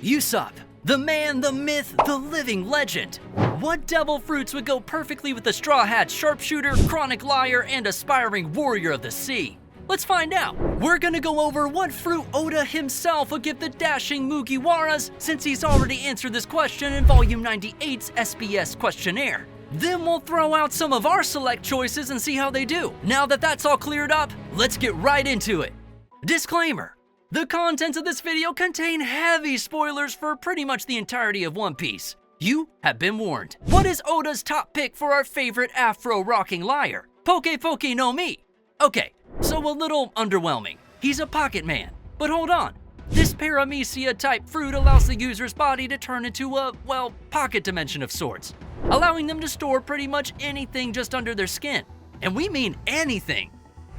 Usopp, the man, the myth, the living legend. What devil fruits would go perfectly with the Straw Hat sharpshooter, chronic liar, and aspiring warrior of the sea? Let's find out. We're gonna go over what fruit Oda himself would give the dashing Mugiwaras, since he's already answered this question in Volume 98's SBS questionnaire. Then we'll throw out some of our select choices and see how they do. Now that that's all cleared up, let's get right into it. Disclaimer: the contents of this video contain heavy spoilers for pretty much the entirety of One Piece. You have been warned. What is Oda's top pick for our favorite afro-rocking liar? Poke no Mi. Okay, so a little underwhelming. He's a pocket man. But hold on. This paramecia-type fruit allows the user's body to turn into a, well, pocket dimension of sorts, allowing them to store pretty much anything just under their skin. And we mean anything.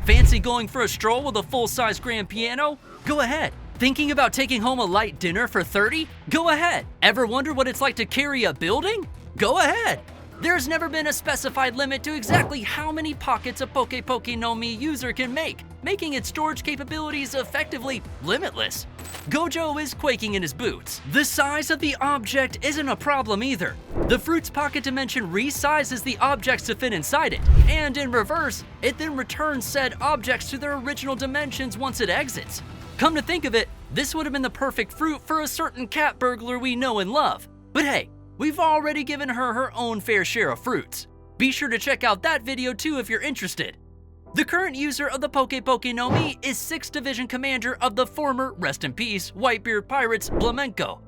Fancy going for a stroll with a full-size grand piano? Go ahead. Thinking about taking home a light dinner for 30? Go ahead. Ever wonder what it's like to carry a building? Go ahead. There's never been a specified limit to exactly how many pockets a Poke no Mi user can make, making its storage capabilities effectively limitless. Gojo is quaking in his boots. The size of the object isn't a problem either. The fruit's pocket dimension resizes the objects to fit inside it, and in reverse, it then returns said objects to their original dimensions once it exits. Come to think of it, this would have been the perfect fruit for a certain cat burglar we know and love. But hey, we've already given her her own fair share of fruits. Be sure to check out that video too if you're interested. The current user of the Poke no Mi is 6th Division Commander of the former, rest in peace, Whitebeard Pirates, Flamenco.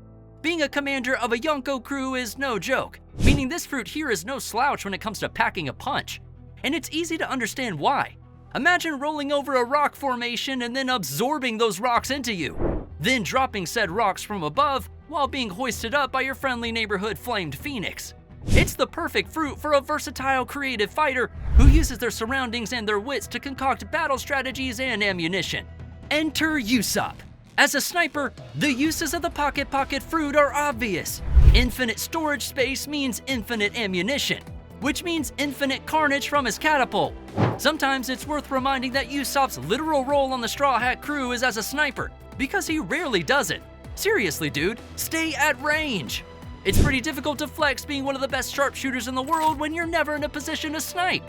Being a commander of a Yonko crew is no joke, meaning this fruit here is no slouch when it comes to packing a punch. And it's easy to understand why. Imagine rolling over a rock formation and then absorbing those rocks into you, then dropping said rocks from above while being hoisted up by your friendly neighborhood flamed phoenix. It's the perfect fruit for a versatile creative fighter who uses their surroundings and their wits to concoct battle strategies and ammunition. Enter Usopp. As a sniper, the uses of the pocket fruit are obvious. Infinite storage space means infinite ammunition, which means infinite carnage from his catapult. Sometimes it's worth reminding that Usopp's literal role on the Straw Hat crew is as a sniper, because he rarely does it. Seriously, dude, stay at range. It's pretty difficult to flex being one of the best sharpshooters in the world when you're never in a position to snipe.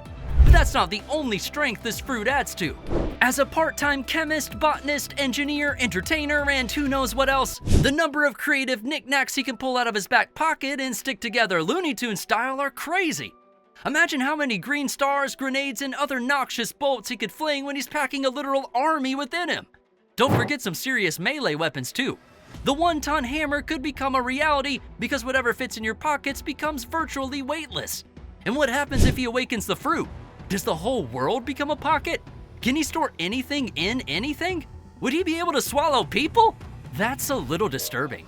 But that's not the only strength this fruit adds to. As a part-time chemist, botanist, engineer, entertainer, and who knows what else, the number of creative knickknacks he can pull out of his back pocket and stick together Looney Tunes style are crazy. Imagine how many green stars, grenades, and other noxious bolts he could fling when he's packing a literal army within him. Don't forget some serious melee weapons too. The 1-ton hammer could become a reality because whatever fits in your pockets becomes virtually weightless. And what happens if he awakens the fruit? Does the whole world become a pocket? Can he store anything in anything? Would he be able to swallow people? That's a little disturbing.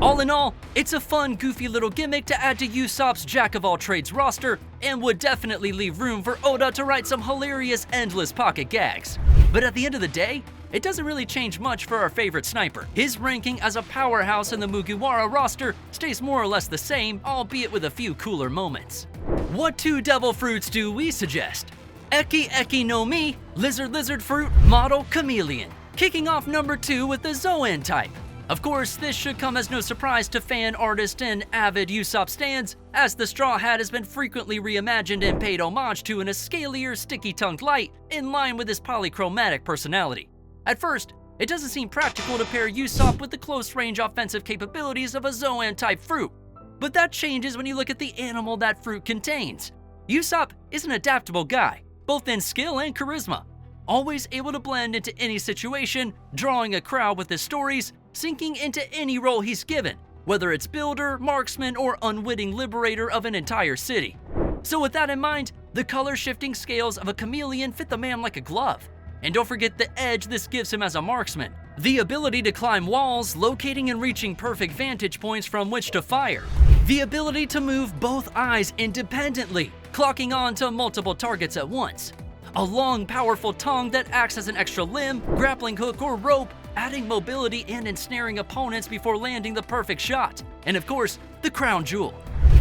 All in all, it's a fun, goofy little gimmick to add to Usopp's jack-of-all-trades roster and would definitely leave room for Oda to write some hilarious, endless pocket gags. But at the end of the day, it doesn't really change much for our favorite sniper. His ranking as a powerhouse in the Mugiwara roster stays more or less the same, albeit with a few cooler moments. What 2 devil fruits do we suggest? Eki no Mi, lizard fruit, model chameleon. Kicking off number 2 with the Zoan type. Of course, this should come as no surprise to fan, artist, and avid Usopp stans, as the Straw Hat has been frequently reimagined and paid homage to in a scalier, sticky-tongued light, in line with his polychromatic personality. At first, it doesn't seem practical to pair Usopp with the close-range offensive capabilities of a Zoan-type fruit, but that changes when you look at the animal that fruit contains. Usopp is an adaptable guy, both in skill and charisma, always able to blend into any situation, drawing a crowd with his stories, sinking into any role he's given, whether it's builder, marksman, or unwitting liberator of an entire city. So with that in mind, the color-shifting scales of a chameleon fit the man like a glove. And don't forget the edge this gives him as a marksman. The ability to climb walls, locating and reaching perfect vantage points from which to fire. The ability to move both eyes independently, clocking on to multiple targets at once. A long, powerful tongue that acts as an extra limb, grappling hook, or rope, adding mobility and ensnaring opponents before landing the perfect shot. And of course, the crown jewel.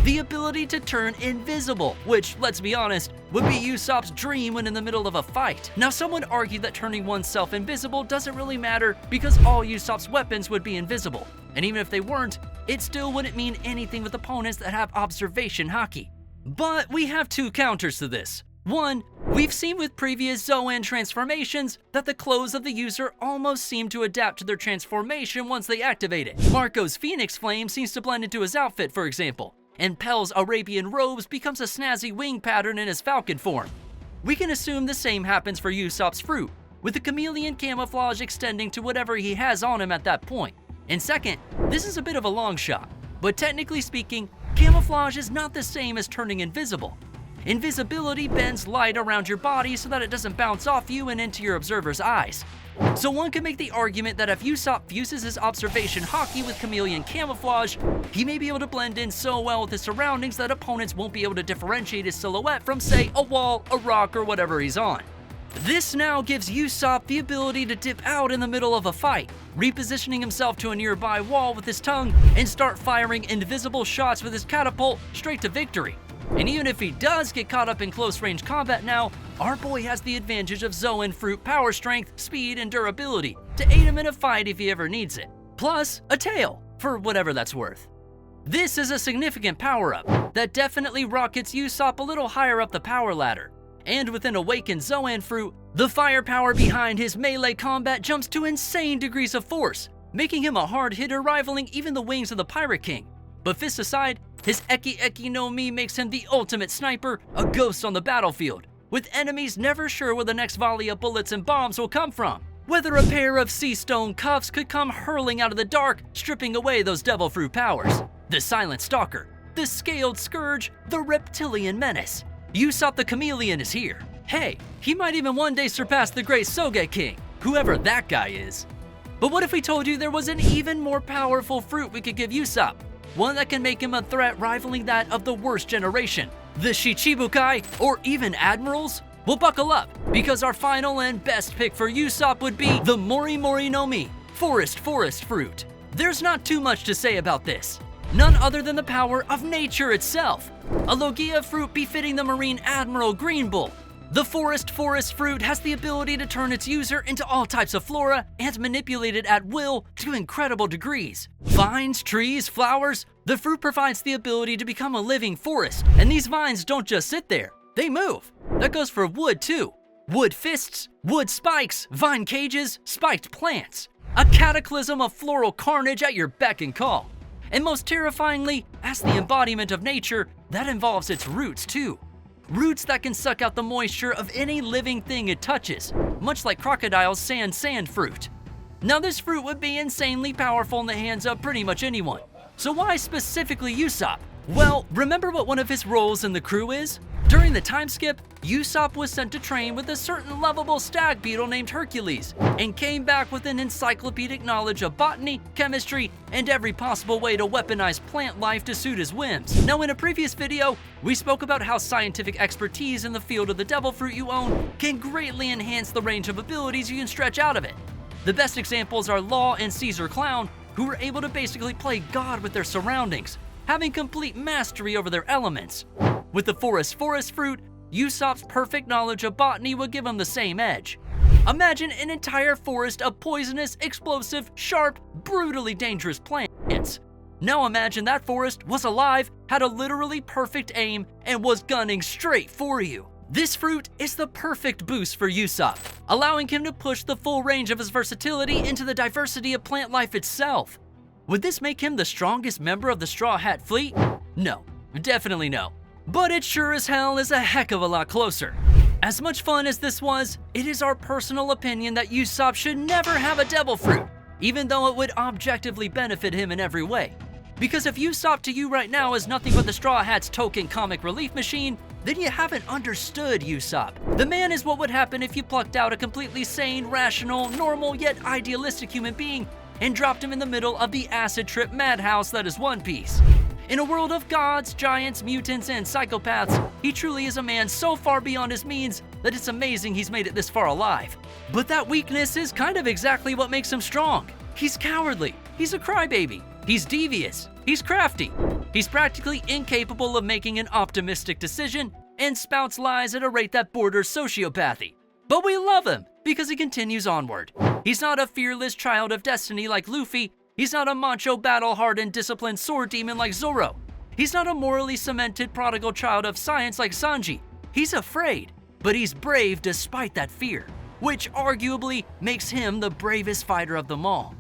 the ability to turn invisible, which, let's be honest, would be Usopp's dream when in the middle of a fight. Now, some would argue that turning oneself invisible doesn't really matter because all Usopp's weapons would be invisible. And even if they weren't, it still wouldn't mean anything with opponents that have observation haki. But we have two counters to this. One, we've seen with previous Zoan transformations that the clothes of the user almost seem to adapt to their transformation once they activate it. Marco's Phoenix Flame seems to blend into his outfit, for example, and Pel's Arabian Robes becomes a snazzy wing pattern in his falcon form. We can assume the same happens for Usopp's fruit, with the chameleon camouflage extending to whatever he has on him at that point. And second, this is a bit of a long shot, but technically speaking, camouflage is not the same as turning invisible. Invisibility bends light around your body so that it doesn't bounce off you and into your observer's eyes. So one could make the argument that if Usopp fuses his observation haki with chameleon camouflage, he may be able to blend in so well with his surroundings that opponents won't be able to differentiate his silhouette from, say, a wall, a rock, or whatever he's on. This now gives Usopp the ability to dip out in the middle of a fight, repositioning himself to a nearby wall with his tongue and start firing invisible shots with his catapult straight to victory. And even if he does get caught up in close-range combat now, our boy has the advantage of Zoan fruit power strength, speed, and durability to aid him in a fight if he ever needs it. Plus, a tail, for whatever that's worth. This is a significant power-up that definitely rockets Usopp a little higher up the power ladder. And with an awakened Zoan fruit, the firepower behind his melee combat jumps to insane degrees of force, making him a hard hitter rivaling even the wings of the Pirate King. But fists aside, his Eki Eki no Mi makes him the ultimate sniper, a ghost on the battlefield, with enemies never sure where the next volley of bullets and bombs will come from. Whether a pair of sea stone cuffs could come hurling out of the dark, stripping away those devil fruit powers. The Silent Stalker, the Scaled Scourge, the Reptilian Menace. Usopp the Chameleon is here. Hey, he might even one day surpass the great Soge King, whoever that guy is. But what if we told you there was an even more powerful fruit we could give Usopp? One that can make him a threat rivaling that of the worst generation, the Shichibukai, or even Admirals? Well, buckle up, because our final and best pick for Usopp would be the Mori Mori no Mi, Forest Fruit. There's not too much to say about this. None other than the power of nature itself. A Logia fruit befitting the Marine Admiral Green Bull. The Forest Fruit has the ability to turn its user into all types of flora and manipulate it at will to incredible degrees. Vines, trees, flowers, the fruit provides the ability to become a living forest, and these vines don't just sit there, they move. That goes for wood too. Wood fists, wood spikes, vine cages, spiked plants. A cataclysm of floral carnage at your beck and call. And most terrifyingly, as the embodiment of nature, that involves its roots too. Roots that can suck out the moisture of any living thing it touches, much like Crocodile's sand fruit. Now this fruit would be insanely powerful in the hands of pretty much anyone. So why specifically Usopp? Well, remember what one of his roles in the crew is? During the time skip, Usopp was sent to train with a certain lovable stag beetle named Hercules, and came back with an encyclopedic knowledge of botany, chemistry, and every possible way to weaponize plant life to suit his whims. Now, in a previous video, we spoke about how scientific expertise in the field of the devil fruit you own can greatly enhance the range of abilities you can stretch out of it. The best examples are Law and Caesar Clown, who were able to basically play God with their surroundings, having complete mastery over their elements. With the Forest fruit, Usopp's perfect knowledge of botany would give him the same edge. Imagine an entire forest of poisonous, explosive, sharp, brutally dangerous plants. Now imagine that forest was alive, had a literally perfect aim, and was gunning straight for you. This fruit is the perfect boost for Usopp, allowing him to push the full range of his versatility into the diversity of plant life itself. Would this make him the strongest member of the Straw Hat Fleet? No, definitely no. But it sure as hell is a heck of a lot closer. As much fun as this was, it is our personal opinion that Usopp should never have a devil fruit, even though it would objectively benefit him in every way. Because if Usopp to you right now is nothing but the Straw Hat's token comic relief machine, then you haven't understood Usopp. The man is what would happen if you plucked out a completely sane, rational, normal, yet idealistic human being and dropped him in the middle of the acid trip madhouse that is One Piece. In a world of gods, giants, mutants, and psychopaths, he truly is a man so far beyond his means that it's amazing he's made it this far alive. But that weakness is kind of exactly what makes him strong. He's cowardly, he's a crybaby, he's devious, he's crafty. He's practically incapable of making an optimistic decision and spouts lies at a rate that borders sociopathy. But we love him because he continues onward. He's not a fearless child of destiny like Luffy. He's not a macho, battle-hardened, disciplined sword demon like Zoro. He's not a morally cemented prodigal child of science like Sanji. He's afraid, but he's brave despite that fear, which arguably makes him the bravest fighter of them all.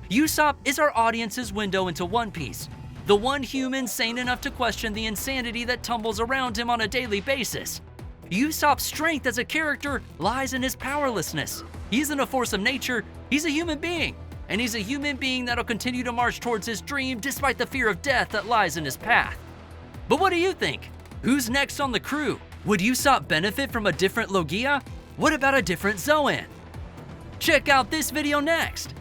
Usopp is our audience's window into One Piece, the one human sane enough to question the insanity that tumbles around him on a daily basis. Usopp's strength as a character lies in his powerlessness. He isn't a force of nature, he's a human being. And he's a human being that'll continue to march towards his dream despite the fear of death that lies in his path. But what do you think? Who's next on the crew? Would Usopp benefit from a different Logia? What about a different Zoan? Check out this video next!